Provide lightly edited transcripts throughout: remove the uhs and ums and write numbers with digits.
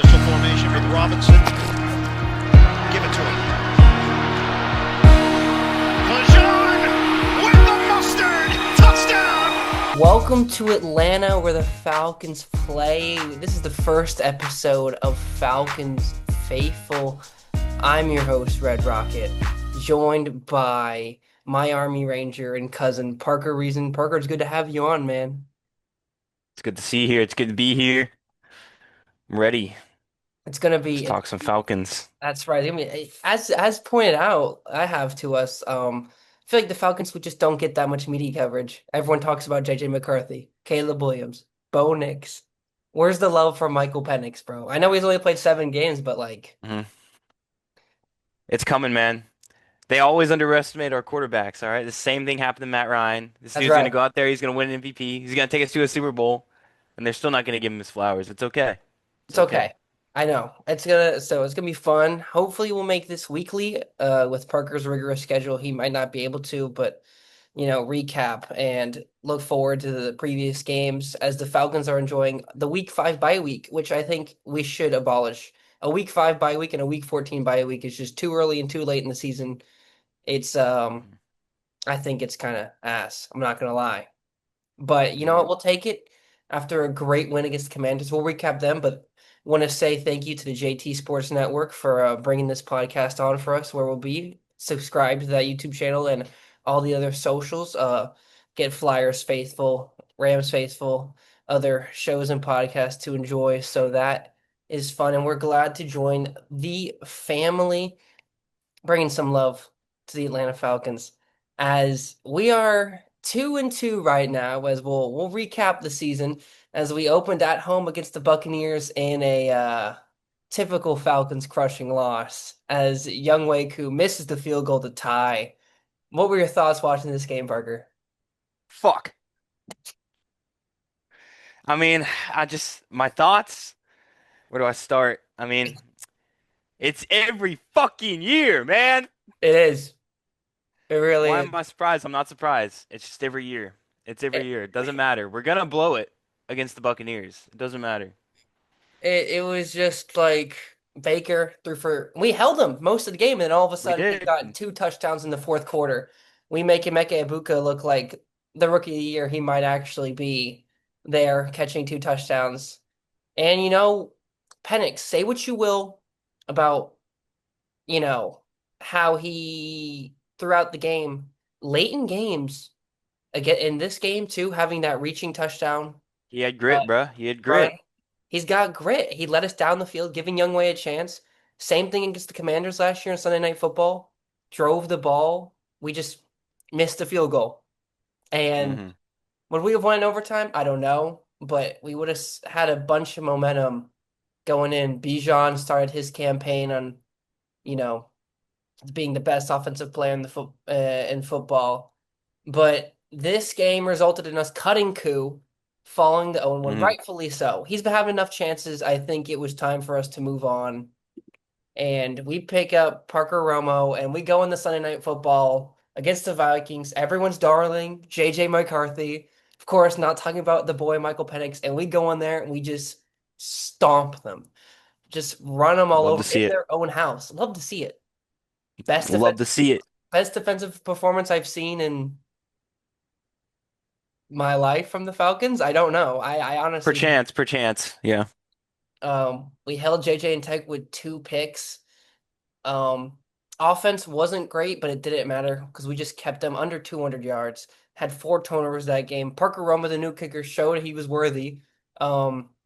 Pistol formation with Robinson. Give it to him. Fajon with the mustard. Touchdown. Welcome to Atlanta, where the Falcons play. This is the first episode of Falcons Faithful. I'm your host, Red Rocket, joined by my Army Ranger and cousin, Parker Reason. Parker, it's good to have you on, man. It's good to see you here. It's good to be here. I'm ready. It's gonna Let's be, talk some Falcons. that's right. I mean, as pointed out, I have to us. I feel like the Falcons would just don't get that much media coverage. Everyone talks about JJ McCarthy, Caleb Williams, Bo Nix. Where's the love for Michael Penix, bro? I know he's only played 7 games, but like, hmm It's coming, man. They always underestimate our quarterbacks, all right? The same thing happened to Matt Ryan. This that's dude's going to right. go out there. He's going to win an MVP. He's going to take us to a Super Bowl, and they're still not going to give him his flowers. It's okay. It's It's okay. okay. I know. It's gonna be fun. Hopefully we'll make this weekly. With Parker's rigorous schedule, he might not be able to, but recap and look forward to the previous games as the Falcons are enjoying the week 5 bye week, which I think we should abolish. A week 5 bye week and a week 14 bye week is just too early and too late in the season. It's I think it's kind of ass. I'm not gonna lie. But you know hmm what? We'll take it after a great win against the Commanders. We'll recap them, but want to say thank you to the JT Sports Network for bringing this podcast on for us, where we'll be subscribed to that YouTube channel and all the other socials. Get Flyers faithful, Rams faithful, other shows and podcasts to enjoy. So that is fun, and we're glad to join the family bringing some love to the Atlanta Falcons as we are 2-2 right now. As we'll recap the season as we opened at home against the Buccaneers in a typical Falcons crushing loss as Young Koo misses the field goal to tie. What were your thoughts watching this game, Parker? Fuck. My thoughts. Where do I start? It's every fucking year, man. It is. It really Why is. am I surprised? I'm not surprised. It's just every year. It's every It, year. It doesn't matter. We're gonna blow it against the Buccaneers. It doesn't matter. it was just like Baker threw for we held him most of the game, and then all of a We sudden he did. got 2 touchdowns in the fourth quarter. We make Emeka Ibuka look like the rookie of the year he might actually be there catching 2 touchdowns. And Penix, say what you will about, you know, how he throughout the game, late in games, again in this game too, having that reaching touchdown. He had uh, grit, bruh. He had run. grit. He's got grit. He let us down the field, giving Youngway a chance. Same thing against the Commanders last year on Sunday Night Football. Drove the ball. We just missed the field goal. And hmm would we have won in overtime? I don't know. But we would have had a bunch of momentum going in. Bijan started his campaign on, you know, being the best offensive player in football. But this game resulted in us cutting Koo, following the 0-1, hmm rightfully so. He's been having enough chances. I think it was time for us to move on. And we pick up Parker Romo and we go in the Sunday Night Football against the Vikings. Everyone's darling, JJ McCarthy. Of course, not talking about the boy Michael Penix. And we go in there and we just stomp them. Just run them all Love to over see in it. their own house. Love to see it. Best Love defense to see it. best defensive performance I've seen in my life from the Falcons. I don't know. I honestly, Perchance, perchance. Yeah. we held JJ and Tech with 2 picks. Um, Offense wasn't great, but it didn't matter because we just kept them under 200 yards. Had 4 turnovers that game. Parker Roma, the new kicker, showed he was worthy.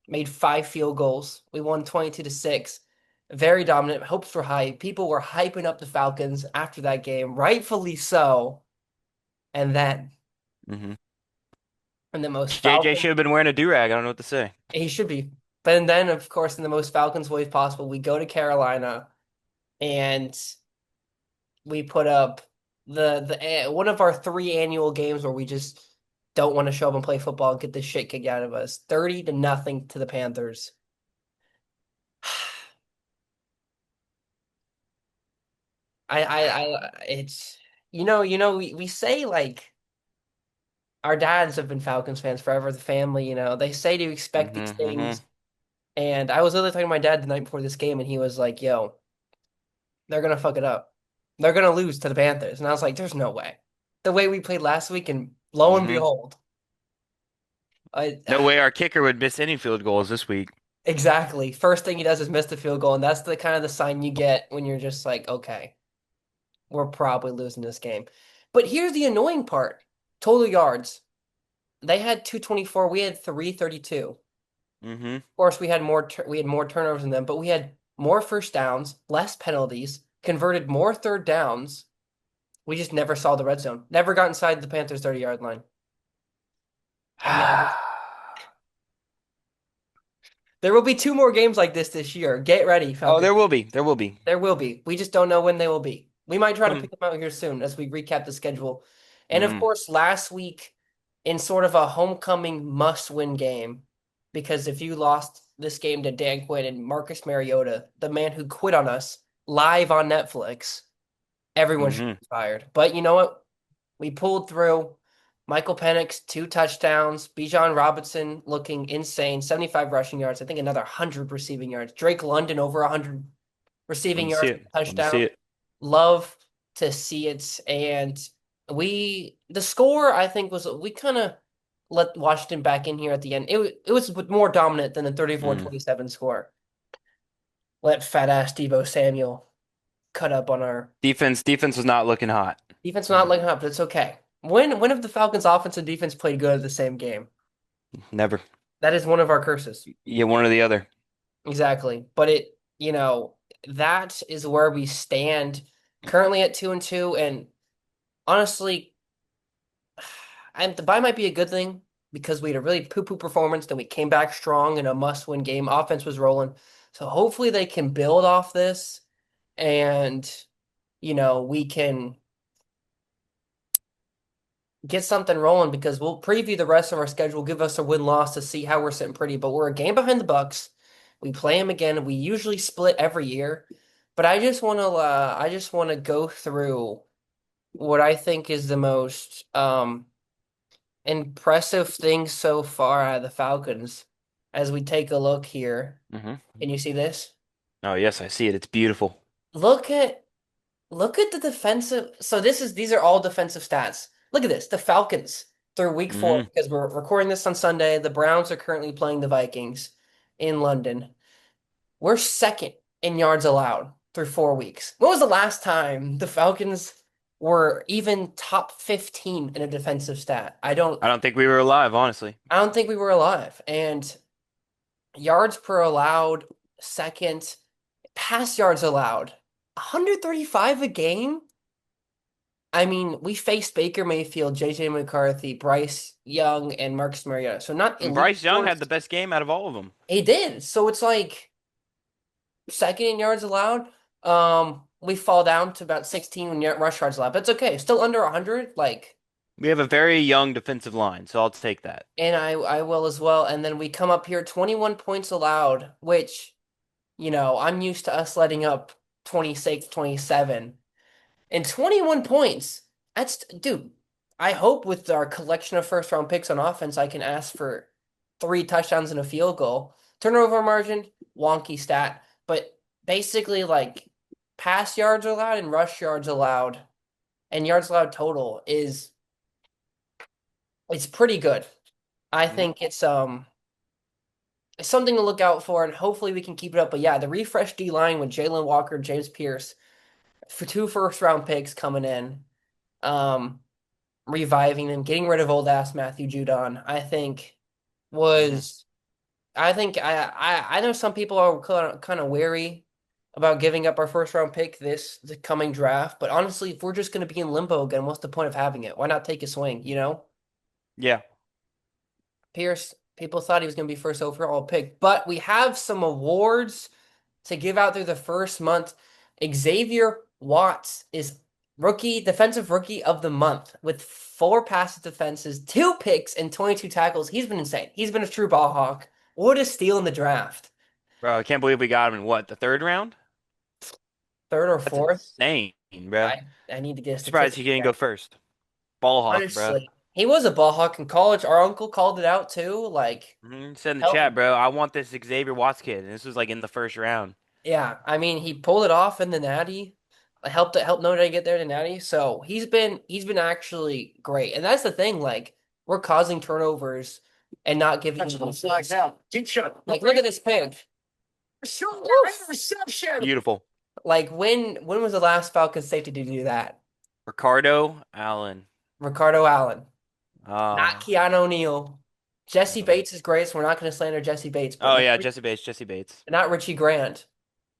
Made 5 field goals. We won 22-6. Very dominant. Hopes were high. People were hyping up the Falcons after that game, rightfully so. And then, hmm and the most JJ Falcon should have been wearing a do-rag. I don't know what to say. He should be. But then, of course, in the most Falcons way possible, we go to Carolina and we put up the one of our 3 annual games where we just don't want to show up and play football and get the shit kicked out of us. 30-0 to the Panthers. It's we say like our dads have been Falcons fans forever, the family, they say to expect these hmm hmm things. And I was literally talking to my dad the night before this game, and he was like, "Yo, they're gonna fuck it up. They're gonna lose to the Panthers." And I was like, "There's no way." The way we played last week, and lo and Hmm. behold, I No way our kicker would miss any field goals this week. exactly. First thing he does is miss the field goal, and that's the kind of the sign you get when you're just like, "Okay, we're probably losing this game." But here's the annoying part: total yards. They had 224. We had 332. Hmm. Of course, we had more turnovers than them, but we had more first downs, less penalties, converted more third downs. We just never saw the red zone. Never got inside the Panthers' 30-yard line. And there will be two more games like this year. Get ready, Oh, Falcons. there will be. There will be. There will be. We just don't know when they will be. We might try to Come. pick them out here soon as we recap the schedule. And of Mm. course, last week in sort of a homecoming must-win game, because if you lost this game to Dan Quinn and Marcus Mariota, the man who quit on us live on Netflix, everyone should Hmm. be fired. But you know what? We pulled through. Michael Penix, 2 touchdowns. Bijan Robinson looking insane, 75 rushing yards. I think another 100 receiving yards. Drake London over 100 Love receiving to see yards, it. Love to see touchdown. it. Love to see it. And the score, I think, was we kind of let Washington back in here at the end. It was more dominant than the thirty-four Mm. 27 score. Let fat ass Deebo Samuel cut up on our Defense was not looking hot. defense, not Mm. looking up, but it's okay. When have the Falcons' offense and defense played good at the same game? Never. That is one of our curses. Yeah, one or the other. Exactly. But that is where we stand currently at 2-2. And honestly, the bye might be a good thing because we had a really poo-poo performance, then we came back strong in a must-win game. Offense was rolling. So hopefully they can build off this and we can get something rolling because we'll preview the rest of our schedule, give us a win-loss to see how we're sitting pretty. But we're a game behind the Bucks. We play them again. We usually split every year, but I just want to go through what I think is the most impressive thing so far out of the Falcons as we take a look here. Hmm. Can you see this? Oh, yes, I see it. It's beautiful. Look at Look at the defensive. So these are all defensive stats. Look at this. The Falcons through week 4, Hmm. because we're recording this on Sunday. The Browns are currently playing the Vikings in London. We're second in yards allowed through 4 weeks. When was the last time the Falcons were even top 15 in a defensive stat? I don't think we were alive, honestly. I don't think we were alive. And yards per allowed, second, pass yards allowed, 135 a game. I mean, we faced Baker Mayfield, JJ McCarthy, Bryce Young, and Marcus Mariota. So not And elite Bryce Young scores. had the best game out of all of them. He did. So it's like second in yards allowed. We fall down to about 16 when rush yards allowed. But it's okay. Still under 100. Like, We have a very young defensive line, so I'll take that. and I will as well. And then we come up here 21 points allowed, which, I'm used to us letting up 26, 27. And 21 points. Dude, I hope with our collection of first round picks on offense, I can ask for 3 touchdowns and a field goal. Turnover margin, wonky stat. But basically, like, pass yards allowed and rush yards allowed and yards allowed total it's pretty good. I Mhm. think it's something to look out for, and hopefully we can keep it up. But yeah, the refresh D line with Jalen Walker, James Pierce, for 2 first round picks coming in. Um, Reviving them, getting rid of old ass Matthew Judon, I think Mhm. was I think I know some people are kind of wary about giving up our first round pick the coming draft, but honestly, if we're just going to be in limbo again, what's the point of having it? Why not take a swing, you know? Yeah. Pierce, people thought he was going to be first overall pick, but we have some awards to give out through the first month. Xavier Watts is defensive rookie of the month with 4 pass defenses, 2 picks, and 22 tackles. He's been insane. He's been a true ball hawk. What a steal in the draft. Bro, I can't believe we got him in what, the third round? Third or That's fourth. insane, bro. I need to get a Surprised he statistic didn't go check. first. Ball hawk, bro. Honestly. He was a ball hawk in college. Our uncle called it out too. Like, Said in the help. chat, bro, I want this Xavier Watts kid. And this was like in the first round. Yeah, I mean, he pulled it off in the Natty. Helped Notre Dame get there to Natty. So he's been actually great, and that's the thing. Like, we're causing turnovers and not giving them like, look at this pick. Reception. Beautiful. Like, when was the last Falcons safety to do that? Ricardo Allen. Ricardo Allen, not Uh, Keanu O'Neal. Jesse uh, Bates is great, so we're not going to slander Jesse Bates, but oh yeah, Jesse Bates, Jesse Bates. not Richie Grant.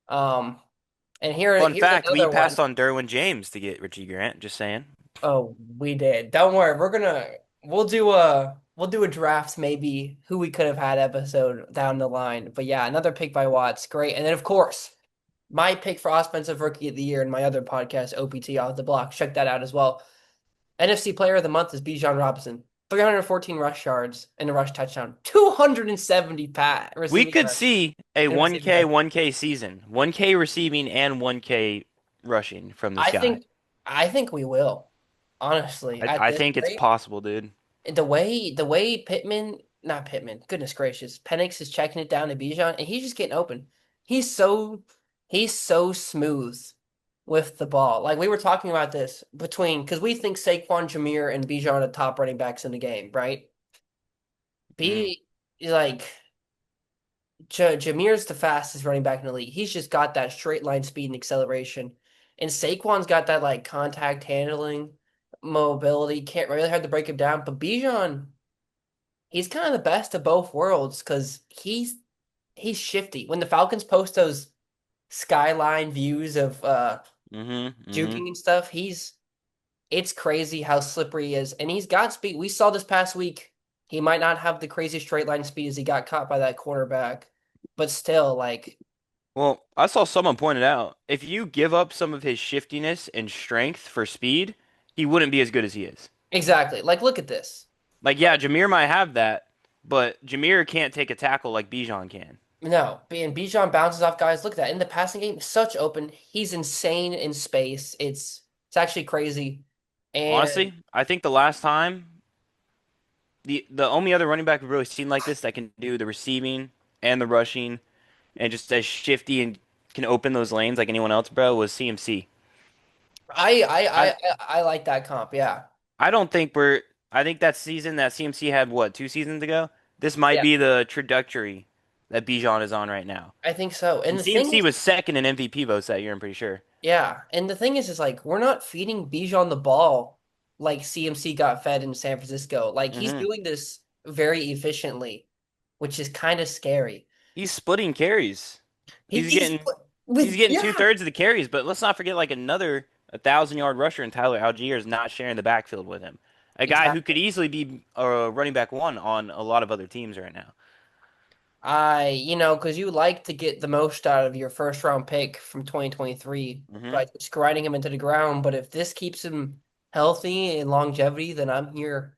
Um, and Fun here's fact, we another one. passed on Derwin James to get Richie Grant, just saying. Oh, we did. Don't worry. We'll do a draft maybe who we could have had episode down the line. But yeah, another pick by Watts. Great. And then of course, my pick for offensive rookie of the year in my other podcast, OPT off the block. Check that out as well. NFC player of the month is Bijan Robinson. 314 rush yards and a rush touchdown. 270 We receiving could yards see a and receiving 1K, yards. 1K season. 1K receiving and 1K rushing from this I guy. think I think we will. Honestly, at I this think it's rate. possible, dude. The way Pittman, not Pittman, goodness gracious, Penix is checking it down to Bijan, and he's just getting open. He's so he's so smooth with the ball. Like, we were talking about this between, because we think Saquon, Jameer, and Bijan are the top running backs in the game, right? Mm, B like Jameer's the fastest running back in the league. He's just got that straight line speed and acceleration, and Saquon's got that like contact handling, mobility. Can't really hard to break him down, but Bijan. He's kind of the best of both worlds because he's shifty. When the Falcons post those skyline views of mm-hmm. juking and stuff, it's crazy how slippery he is. And he's got speed. We saw this past week. He might not have the crazy straight line speed as he got caught by that cornerback, but still, like, Well, I saw someone pointed out if you give up some of his shiftiness and strength for speed, he wouldn't be as good as he is. exactly. Like, look at this. Like, yeah, Jameer might have that, but Jameer can't take a tackle like Bijan can. No, and Bijan bounces off guys. Look at that in the passing game, such open. He's insane in space. It's actually crazy. And Honestly, I think the last time the only other running back we've really seen like this that can do the receiving and the rushing and just as shifty and can open those lanes like anyone else, bro, was CMC. I I I I I I like that comp. Yeah, I don't think we're I think that season that CMC had what, 2 seasons ago? This might yeah, be the trajectory that Bijan is on right now. I think so. And And the thing CMC is, was second in MVP votes that year, I'm pretty sure. yeah, and the thing is like, we're not feeding Bijan the ball like CMC got fed in San Francisco. Like, he's hmm doing this very efficiently, which is kind of scary. He's splitting carries. He, He's he's getting he's with getting yeah, 2/3 of the carries, but let's not forget like another 1,000 yard rusher in Tyler Algier is not sharing the backfield with him. A guy who could exactly. easily be a running back one on a lot of other teams right now. Because you like to get the most out of your first round pick from 2023 hmm by just grinding him into the ground. But if this keeps him healthy and longevity, then I'm here.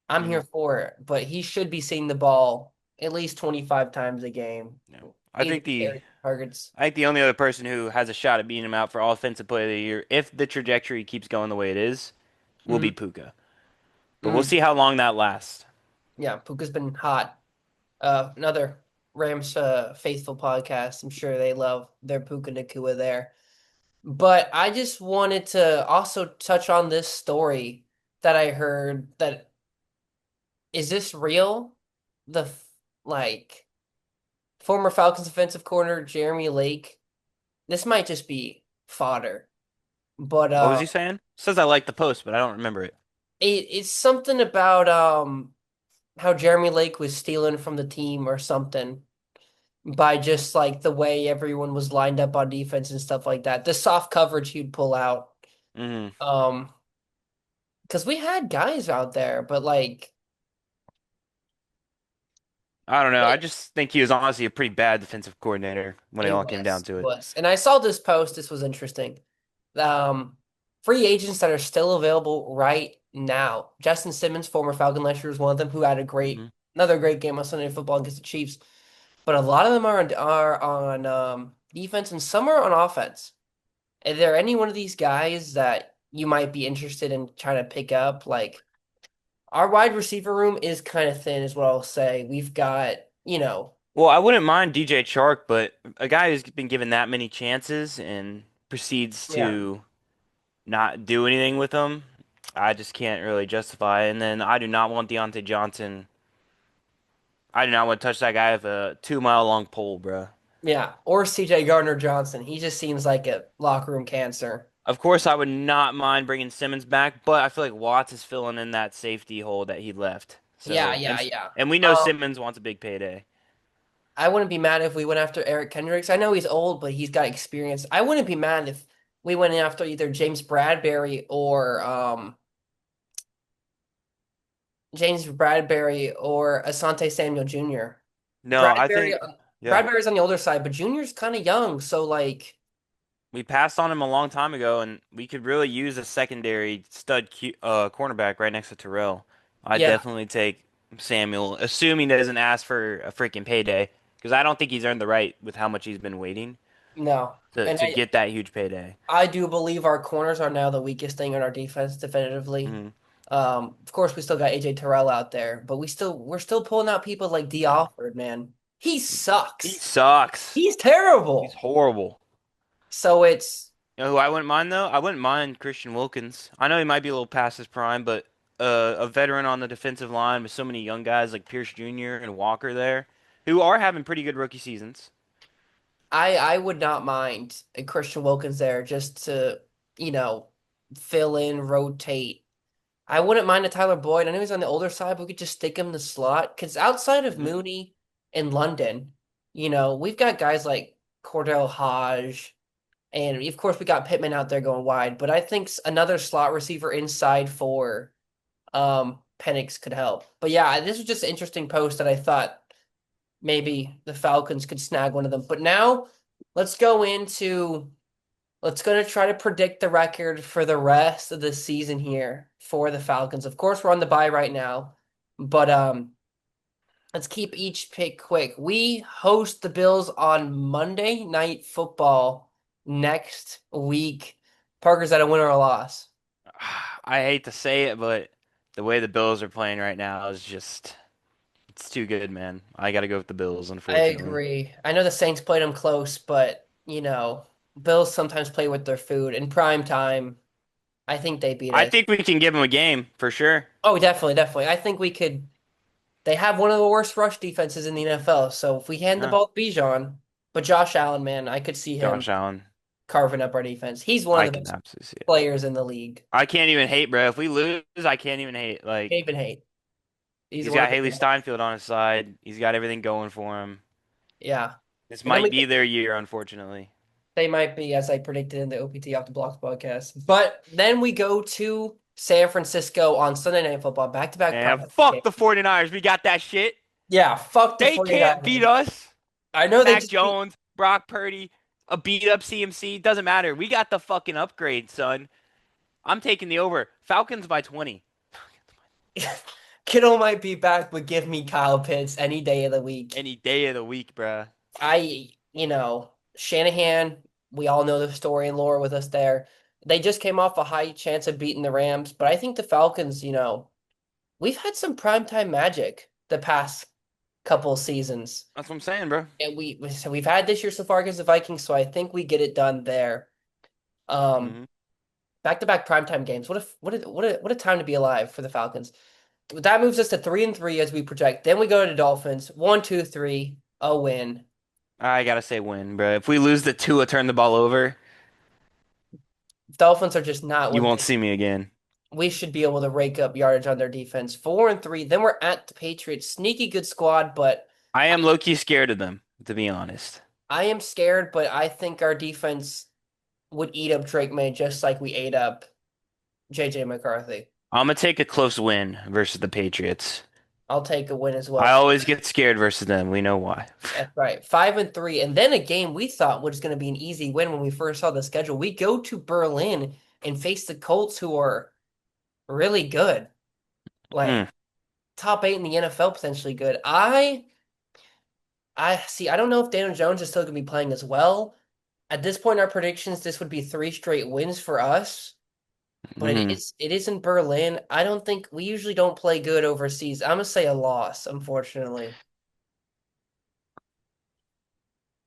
I'm hmm here for it. But he should be seeing the ball at least 25 times a game. Yeah. Either carry targets. I think the only other person who has a shot at beating him out for offensive player of the year, if the trajectory keeps going the way it is, will be Hmm. Puka. But we'll see how long that lasts. Yeah, Puka's been hot. Another Rams faithful podcast. I'm sure they love their Puka Nakua there. But I just wanted to also touch on this story that I heard. That is this real? Like, former Falcons offensive corner Jeremy Lake. This might just be fodder, but What was he saying? Says I like the post, but I don't remember it. it's something about how Jeremy Lake was stealing from the team or something by just like the way everyone was lined up on defense and stuff like that. The soft coverage he'd pull out. hmm Um, because we had guys out there, but like I don't know. I just think he was honestly a pretty bad defensive coordinator when it it all came down was, to it it. was. And I saw this post. This was interesting. Um, Free agents that are still available right now. Justin Simmons, former Falcon last year, was one of them who had hmm another great game on Sunday Night Football against the Chiefs. But a lot of them are on defense and some are on offense. Is there any one of these guys that you might be interested in trying to pick up? Like, Our wide receiver room is kind of thin, is what I'll say. We've got, Well, I wouldn't mind DJ Chark, but a guy who's been given that many chances and proceeds yeah, to not do anything with them, I just can't really justify. And then I do not want Deontay Johnson. I do not want to touch that guy with a 2 mile long pole, bruh. yeah. Or CJ Gardner Johnson. He just seems like a locker room cancer. Of course, I would not mind bringing Simmons back, but I feel like Watts is filling in that safety hole that he left. Yeah, So, yeah, yeah. and we know Um, Simmons wants a big payday. I wouldn't be mad if we went after Eric Kendricks. I know he's old, but he's got experience. I wouldn't be mad if we went after either James Bradbury or Asante Samuel Jr. No, I Bradbury think, yeah, Bradbury's on the older side, but Junior's kind of young, so like we passed on him a long time ago, and we could really use a secondary cornerback right next to Terrell. I'd yeah, definitely take Samuel, assuming he doesn't ask for a freaking payday, because I don't think he's earned the right with how much he's been waiting no. And to get that huge payday. I do believe our corners are now the weakest thing in our defense definitively. Hmm. Of course we still got AJ Terrell out there, but we're still pulling out people like D. Alford, man. He He sucks. sucks. He's He's terrible. horrible. So it's You know who I wouldn't mind though? I wouldn't mind Christian Wilkins. I know he might be a little past his prime, but a veteran on the defensive line with so many young guys like Pierce Jr. and Walker there, who are having pretty good rookie seasons. I would not mind a Christian Wilkins there just to, you know, fill in, rotate. I wouldn't mind a Tyler Boyd. I know he's on the older side, but we could just stick him in the slot. Because outside of Hmm. Mooney and London, we've got guys like Cordell Hodge, and of course we got Pittman out there going wide. But I think another slot receiver inside for Penix could help. But yeah, this was just an interesting post that I thought maybe the Falcons could snag one of them. But now let's go into let's go to try to predict the record for the rest of the season here for the Falcons. Of course, we're on the bye right now, but let's keep each pick quick. We host the Bills on Monday Night Football next week. Parker's at a win or a loss. I hate to say it, but the way the Bills are playing right now is just it's too good, man. I got to go with the Bills, I unfortunately. agree. I know the Saints played them close, but Bills sometimes play with their food. In prime time, I think they beat I us. think we can give them a game for sure. Oh, definitely, definitely. I think we could. They have one of the worst rush defenses in the NFL. So if we hand the Yeah. ball to Bijan, but Josh Allen, man, I could see him Josh Allen, carving up our defense. He's one of I the can best absolutely see it. players in the league. I can't even hate, bro. If we lose, I can't even hate. Like, Can't even hate. He's he's one of got the Haley best. Steinfeld on his side. He's got everything going for him. Yeah. This And then might be their year, unfortunately. they might be, as I predicted in the OPT Off the Blocks podcast. But then we go to San Francisco on Sunday Night Football, back-to-back And prime fuck game. the 49ers. We got that shit. Yeah, fuck the They can't beat 49ers. us. I know they Mac just beat Jones, Brock Purdy, a beat up CMC. Doesn't matter. We got the fucking upgrade, son. I'm taking the over. Falcons by 20. Kittle might be back, but give me Kyle Pitts any day of the week. Any day of the week, bruh. Shanahan, we all know the story and lore with us there. They just came off a high chance of beating the Rams, but I think the Falcons, we've had some primetime magic the past couple seasons. That's what I'm saying, bro. And we've had this year so far against the Vikings, so I think we get it done there. Um, Hmm. Back-to-back primetime games. What a time to be alive for the Falcons. That moves us to 3-3 as we project. Then we go to the Dolphins. 1-2-3, a win. I gotta say win, bro. If we lose the Tua turn the ball over, Dolphins are just not you what won't see me again. we should be able to rake up yardage on their defense. 4-3. Then we're at the Patriots. Sneaky good squad, but I am low key scared of them, to be honest. I am scared, but I think our defense would eat up Drake May just like we ate up JJ McCarthy. I'm gonna take a close win versus the Patriots. I'll take a win as I well. always get scared versus them. We know why. That's right. 5-3. And then a game we thought was going to be an easy win when we first saw the schedule. We go to Berlin and face the Colts, who are really good. Hmm. Like top 8 in the NFL, potentially good. I see. I don't know if Daniel Jones is still going to be playing as well. At this point in our predictions, this would be 3 straight wins for us. but it Hmm. is in Berlin. I don't think we usually don't play good overseas. I'm gonna say a loss, unfortunately.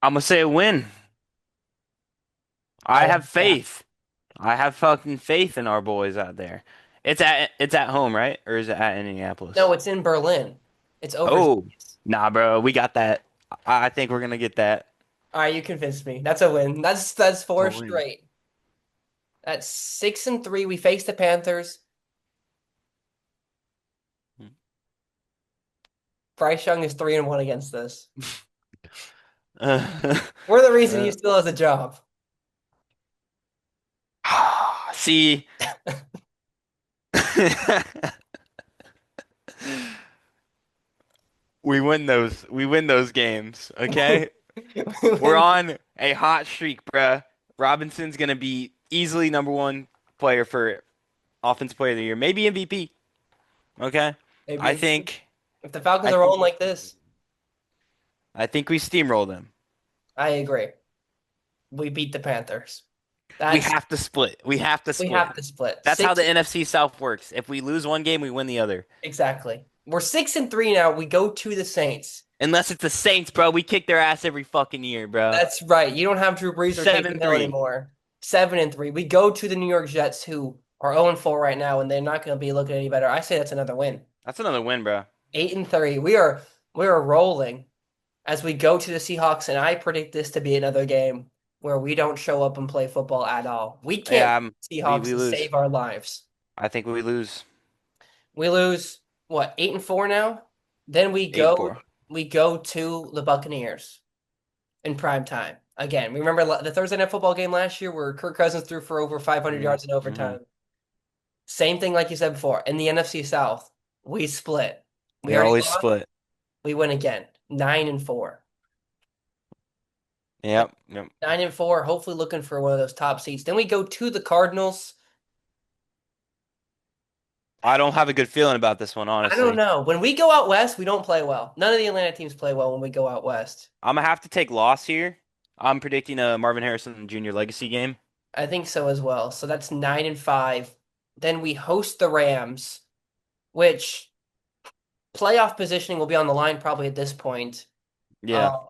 I'm gonna say a win. I I like have that. faith. I have fucking faith in our boys out there. It's at home, right? Or is it at No, Indianapolis? it's in Berlin. It's overseas. Oh, nah, bro. We got that. I think we're gonna get that. All right, you convinced me. That's a win. That's It's a four win. straight. That's 6-3. We face the Panthers. Bryce Young is 3-1 against this. We're the reason he Uh, still has a job. see, we win those. We win those games. Okay, We we're win. on a hot streak, bruh. Robinson's gonna be easily number one player for offensive player of the year, maybe MVP. Okay, I Maybe think. if the Falcons I are think. rolling like this, I think we steamroll them. I agree. We beat the Panthers. We That's have to split. We have to we split. have to split. That's how Six the NFC South works. If we lose one game, we win the other. exactly. We're 6-3 now. We go to the Saints. Unless it's the Saints, bro. We kick their ass every fucking year, bro. That's right. You don't have Drew Brees or Taysom Hill 7-3. anymore. 7-3. We go to the New York Jets, who are 0-4 right now, and they're not going to be looking any better. I say that's another win. That's another win, bro. 8-3. We are rolling as we go to the Seahawks, and I predict this to be another game where we don't show up and play football at all. We can't Yeah, beat the we Seahawks we to lose. save our lives. I think we lose. We lose what 8-4 now. Then we Eight and go four. we go to the Buccaneers in prime time. Again, remember the Thursday night football game last year where Kirk Cousins threw for over 500 Hmm. yards in Hmm. overtime. Same thing like you said before. In the NFC South, we split. We We already always lost. split. We win again. 9-4. Yep. Yep. 9-4. Hopefully looking for one of those top seats. Then we go to the Cardinals. I don't have a good feeling about this one, I don't honestly. know. When we go out west, we don't play well. None of the Atlanta teams play well when we go out west. I'm gonna have to take loss here. I'm predicting a Marvin Harrison Jr. legacy game. I think so as well. So that's 9-5. Then we host the Rams, which playoff positioning will be on the line probably at this point. Yeah. Um,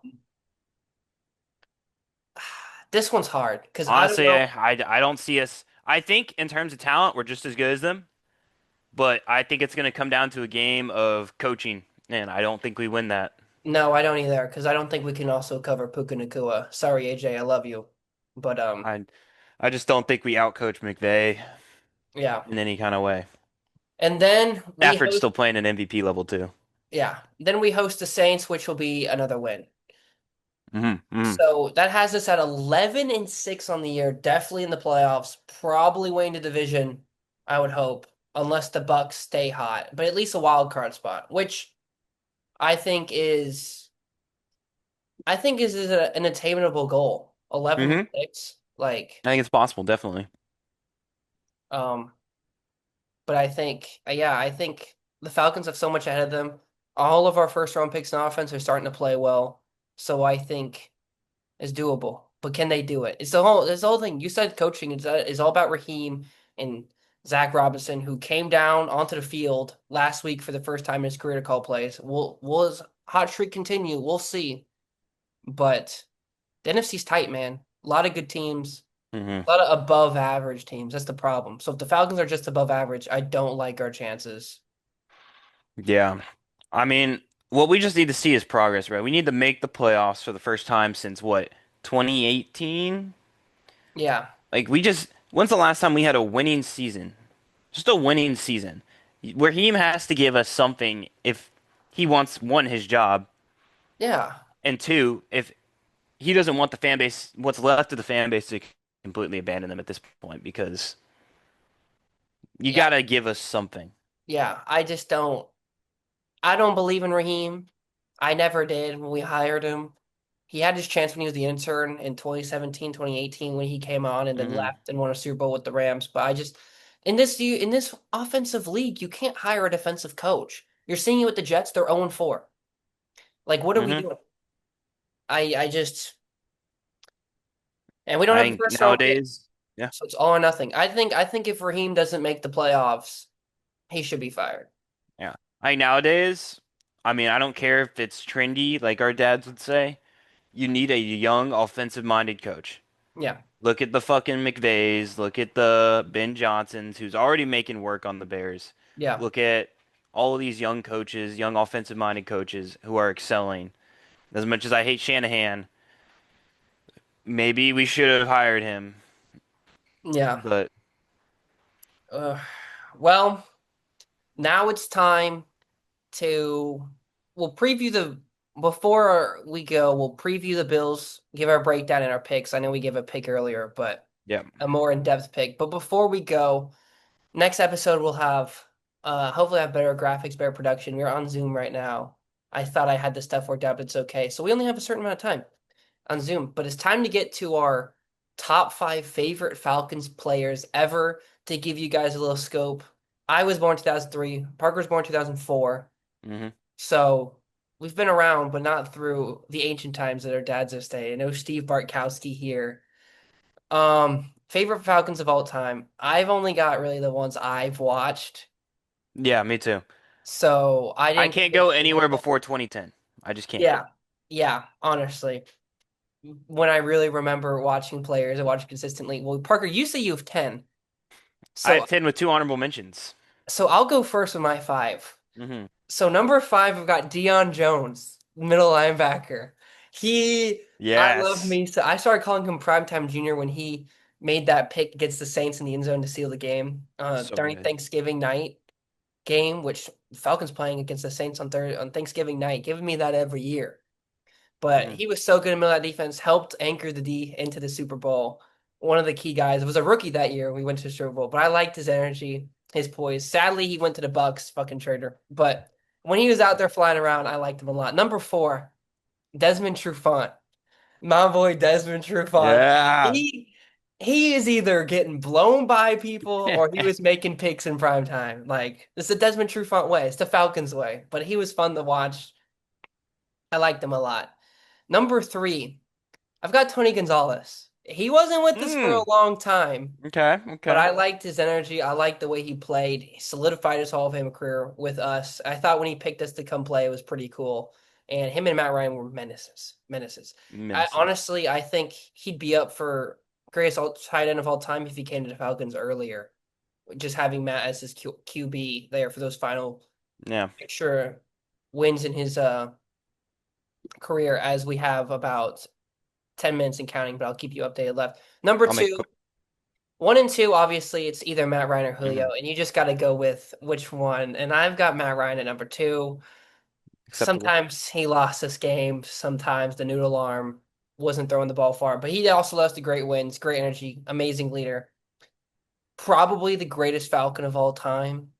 this one's hard because I don't Honestly, know. I don't see us. I think in terms of talent, we're just as good as them. But I think it's gonna come down to a game of coaching, and I don't think we win that. No, I don't either because I don't think we can also cover Puka Nakua. Sorry, AJ, I love you, but I I just don't think we outcoach McVay yeah. in any kind of way. And then we Stafford's host, still playing at MVP level too. yeah. Then we host the Saints, which will be another win. Hmm. Hmm. So that has us at 11-6 on the year, definitely in the playoffs, probably winning the division, I would hope, unless the Bucks stay hot, but at least a wild card spot, which I think is an attainable goal. 11 and Hmm. 6, like I think it's possible, definitely. um, but I think yeah, I think the Falcons have so much ahead of them. All of our first round picks in offense are starting to play well, so I think is doable. But can they do it? It's the whole thing. You said coaching is all about Raheem and Zach Robinson, who came down onto the field last week for the first time in his career to call plays. Will his hot streak continue? We'll see. But the NFC's tight, man. A lot of good teams, Hmm. a lot of above average teams. That's the problem. So if the Falcons are just above average, I don't like our chances. Yeah. I mean, what we just need to see is progress, right? We need to make the playoffs for the first time since what, 2018? Yeah. Like when's the last time we had a winning season? Just a winning season. Where he has to give us something if he wants one his job Yeah. and two if he doesn't want the fan base what's left of the fan base to completely abandon them at this point because you Yeah. gotta give us something. Yeah. I don't believe in Raheem. I never did when we hired him. He had his chance when he was the intern in 2017, 2018 when he came on and then Hmm. left and won a Super Bowl with the Rams. But I just in this offensive league, you can't hire a defensive coach. You're seeing it with the Jets, they're 0-4. Like, what are we Hmm. doing? I just and we don't I have a think first round pick. nowadays Yeah. So it's all or nothing. I think if Raheem doesn't make the playoffs, he should be fired. Yeah. Like nowadays, I mean, I don't care if it's trendy, like our dads would say. You need a young, offensive-minded coach. Yeah. Look at the fucking McVays. Look at the Ben Johnsons, who's already making work on the Bears. Yeah. Look at all of these young coaches, young offensive-minded coaches who are excelling. As much as I hate Shanahan, maybe we should have hired him. Yeah. But Uh, well, now it's time to we'll preview the before we go, we'll preview the Bills, give our breakdown and our picks. I know we gave a pick earlier, but yeah, a more in-depth pick. But before we go, next episode we'll have hopefully have better graphics, better production. We're on Zoom right now. I thought I had the stuff worked out, but it's okay. So we only have a certain amount of time on Zoom, but it's time to get to our top five favorite Falcons players ever to give you guys a little scope. I was born 2003. Parker was born 2004. hmm So we've been around, but not through the ancient times that our dads have stayed. I know Steve Bartkowski here. Favorite Falcons of all time. I've only got really the ones I've watched. yeah, me too. So I I didn't can't get go to look anywhere at. before 2010. I just can't. Yeah. Yeah, honestly. When I really remember watching players, I watched consistently. Well, Parker, you say you have 10. I So have 10 with two honorable mentions. so I'll go first with my five. hmm So number five, I've got Deion Jones, middle linebacker. He, I love Yes. me. So I started calling him Primetime Junior when he made that pick against the Saints in the end zone to seal the game So during good. Thanksgiving night game, which Falcons playing against the Saints on Thanksgiving night, giving me that every year. But hmm he was so good in the middle of that defense, helped anchor the D into the Super Bowl. One of the key guys. It was a rookie that year. We went to the Super Bowl, but I liked his energy, his poise. Sadly, he went to the Bucks, fucking traitor. But when he was out there flying around, I liked him a lot. Number four, Desmond Trufant. My boy Desmond Trufant. Yeah. He he is either getting blown by people or he was making picks in prime time. Like it's the Desmond Trufant way. It's the Falcons way. But he was fun to watch. I liked him a lot. Number three, I've got Tony Gonzalez. He wasn't with us for a Mm. long time, Okay. but Okay. I liked his energy. I liked the way he played. He solidified his Hall of Fame career with us. I thought when he picked us to come play, it was pretty cool. And him and Matt Ryan were menaces. Menaces. Menaces. Honestly, I think he'd be up for greatest tight end of all time if he came to the Falcons earlier. Just having Matt as his QB there for those final Yeah. extra wins in his career, as we have about 10 minutes and counting, but I'll keep you updated left. Number I'll make a two, quick. one and two, obviously, it's either Matt Ryan or Julio, hmm and you just got to go with which one. And I've got Matt Ryan at number two. Acceptable. Sometimes he lost this game. Sometimes the noodle arm wasn't throwing the ball far, but he also lost the great wins, great energy, amazing leader. Probably the greatest Falcon of all time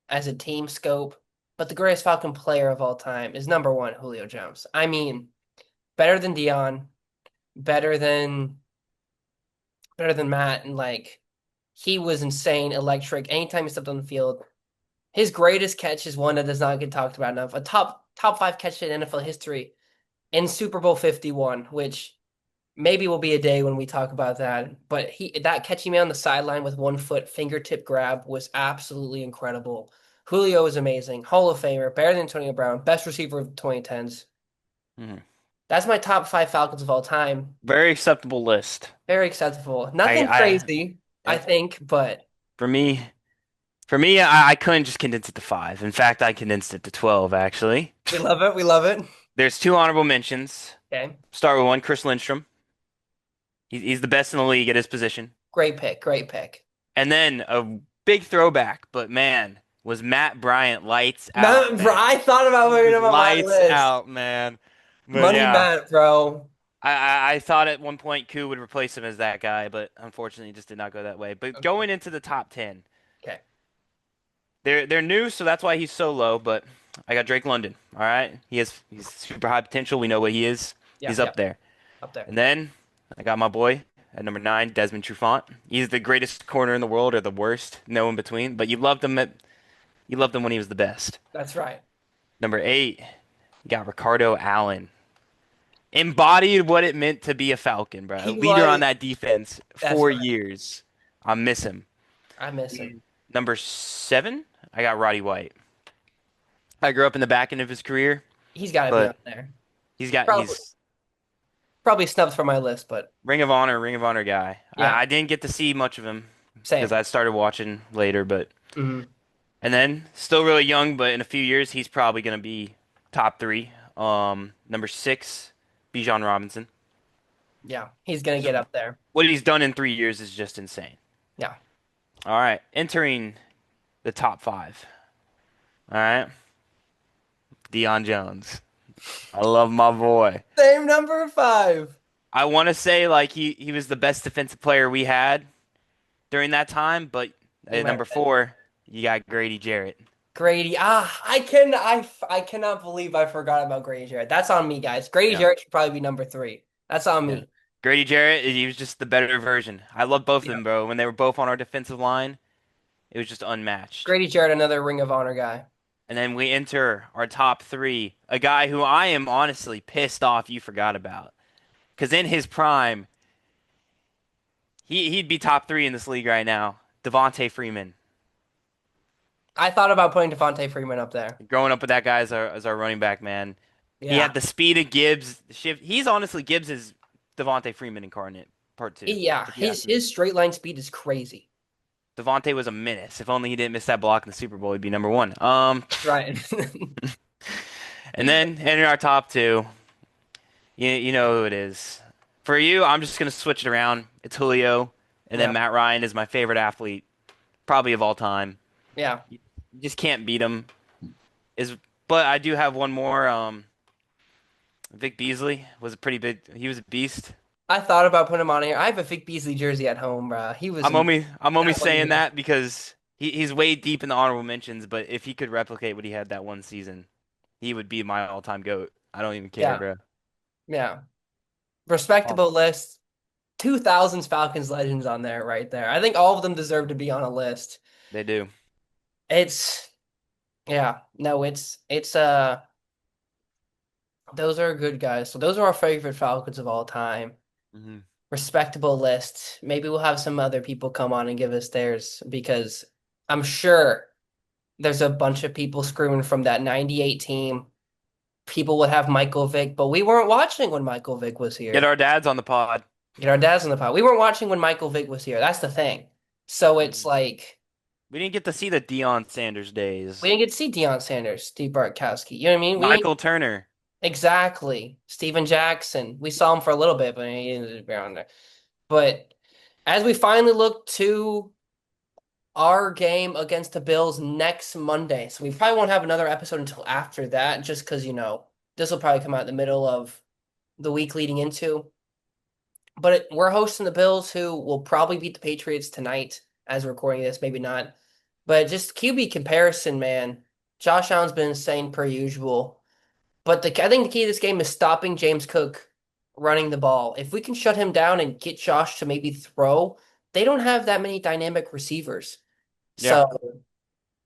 as a team scope, but the greatest Falcon player of all time is number one, Julio Jones. I mean, better than Dion, better than Matt, and like he was insane, electric. Anytime he stepped on the field, his greatest catch is one that does not get talked about enough. A top five catch in NFL history in Super Bowl 51, which maybe will be a day when we talk about that. But he that catching me on the sideline with 1 foot fingertip grab was absolutely incredible. Julio is amazing, Hall of Famer, better than Antonio Brown, best receiver of the 2010s. hmm That's my top five Falcons of all time. Very acceptable list. Very acceptable. I, Nothing I, crazy, I yep. think, but For me, I couldn't just condense it to five. In fact, I condensed it to 12, actually. we love it. We love it. There's two honorable mentions. Okay. Start with one, Chris Lindstrom. He's the best in the league at his position. Great pick. Great pick. And then a big throwback, but man, was Matt Bryant lights out, Matt, bro, man. I thought about He putting was him on my lights list. out, man. But Money yeah, Matt, bro. I thought at one point Koo would replace him as that guy, but unfortunately it just did not go that way. But Okay. going into the top 10, Okay. they're new, so that's why he's so low, but I got Drake London. All right. He's super high potential. We know what he is. Yeah. He's Yeah. up there. Up there. And then I got my boy at number nine, Desmond Trufant. He's the greatest corner in the world or the worst, no in between. But you loved him when he was the best. That's right. Number eight, you got Ricardo Allen. embodied what it meant to be a Falcon, bro. A He leader on was. that defense That's for right. years. I miss him. I miss him. Number 7, I got Roddy White. I grew up in the back end of his career, He's got to be but on there. Probably, he's probably snubbed for my list, but Ring of Honor guy. yeah, I didn't get to see much of him because same. I started watching later, but Hmm. and then still really young, but in a few years he's probably gonna be top 3. Number 6, Bijan Robinson. Yeah, he's gonna Just get up there. what he's done in 3 years is just insane. Yeah. All right, entering the top 5. All right, Deion Jones. I love my boy. Same number 5. I want to say like he was the best defensive player we had during that time, but You at might number have been. 4, you got Grady Jarrett. Grady. I cannot believe I forgot about Grady Jarrett. That's on me, guys. Grady Yeah. Jarrett should probably be number 3. That's on Yeah. me. Grady Jarrett, he was just the better version. I love both of Yeah. them, bro. When they were both on our defensive line, it was just unmatched. Grady Jarrett, another Ring of Honor guy. And then we enter our top 3, a guy who I am honestly pissed off you forgot about. Because in his prime, he'd be top 3 in this league right now. Devontae Freeman. I thought about putting Devontae Freeman up there. Growing up with that guy as our running back, man. He Yeah. had the speed of Gibbs. Shift. He's honestly Gibbs is Devontae Freeman incarnate, part 2. Yeah, If you ask me. his straight line speed is crazy. Devontae was a menace. If only he didn't miss that block in the Super Bowl, he'd be number 1. Right. And then enter our top 2. You know who it is. For you, I'm just gonna switch it around. It's Julio, and then Yeah. Matt Ryan is my favorite athlete, probably of all time. Yeah. You just can't beat him. Is but I do have one more. Vic Beasley was a pretty big. He was a beast. I thought about putting him on here. I have a Vic Beasley jersey at home, bro. I'm only That was saying amazing. that because he's way deep in the honorable mentions. But if he could replicate what he had that one season, he would be my all-time GOAT. I don't even care, Yeah. bro. Yeah. Oh, Respectable list. 2000s Falcons legends on there right there. I think all of them deserve to be on a list. they do. It's yeah, no, it's those are good guys. So those are our favorite Falcons of all time. Hmm. Respectable list. Maybe we'll have some other people come on and give us theirs because I'm sure there's a bunch of people screaming from that 98 team. People would have Michael Vick, but we weren't watching when Michael Vick was Get here. our dads on the pod. Get our dads on the pod. We weren't watching when Michael Vick was here. That's the thing. So it's Mhm. like We didn't get to see the Deion Sanders we days. didn't get to see Deion Sanders, Steve Bartkowski. You know what I mean? We didn't Michael Turner. exactly. Steven Jackson. We saw him for a little bit, but he didn't be on there. But as we finally look to our game against the Bills next Monday, so we probably won't have another episode until after that, just because, this will probably come out in the middle of the week leading into. But we're hosting the Bills, who will probably beat the Patriots tonight as we're recording this, maybe not. But just QB comparison, man. Josh Allen's been insane per usual. But I think the key to this game is stopping James Cook running the ball. If we can shut him down and get Josh to maybe throw, they don't have that many dynamic receivers. Yeah. So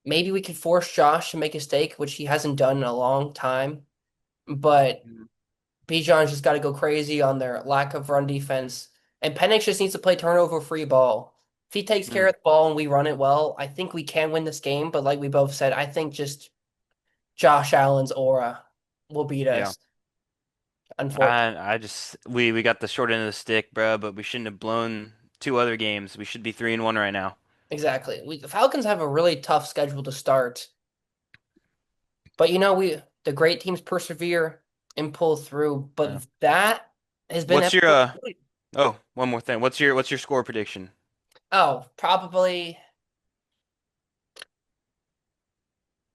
maybe we could force Josh to make a mistake, which he hasn't done in a long time. But Mhm. Bijan's just got to go crazy on their lack of run defense. And Penix just needs to play turnover free ball. If he takes care Mhm. of the ball and we run it well, I think we can win this game. But like we both said, I think just Josh Allen's aura will beat Yeah. us, unfortunately. I just we got the short end of the stick, bro, but we shouldn't have blown 2 other games. We should be 3-1 right now. Exactly. The Falcons have a really tough schedule to start. But the great teams persevere and pull through. Yeah. But that has been What's your episode. oh, one more thing. What's your score prediction? Oh, probably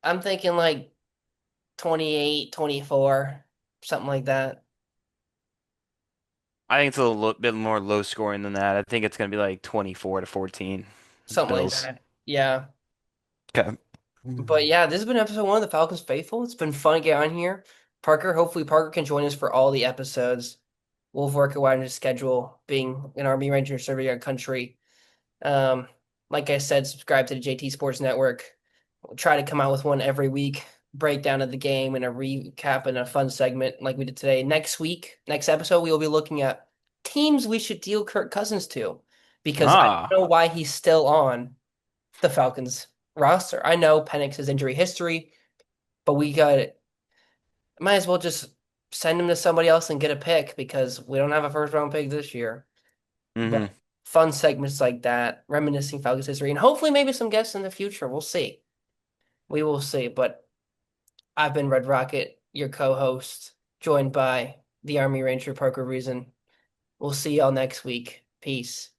I'm thinking like 28, 24, something like that. I think it's a little bit more low scoring than that. I think it's gonna be like 24-14. Something like Bills. that. Yeah. Okay. But yeah, this has been episode 1 of the Falcons Faithful. It's been fun to get on here. Hopefully Parker can join us for all the episodes. We'll work around his schedule, being an Army Ranger serving our country. Um, like I said, subscribe to the JT Sports Network. We'll try to come out with one every week. breakdown of the game and a recap and a fun segment like we did today. Next episode, we will be looking at teams we should deal Kirk Cousins to because I Ah. don't know why he's still on the Falcons roster. I know Penix has injury history, but we might as well just send him to somebody else and get a pick because we don't have a first round pick this year. But Mm-hmm. fun segments like that, reminiscing Falcons history, and hopefully maybe some guests in the future. We'll see. We will see. But I've been Red Rocket, your co-host, joined by the Army Ranger Parker Reason. We'll see y'all next week. Peace.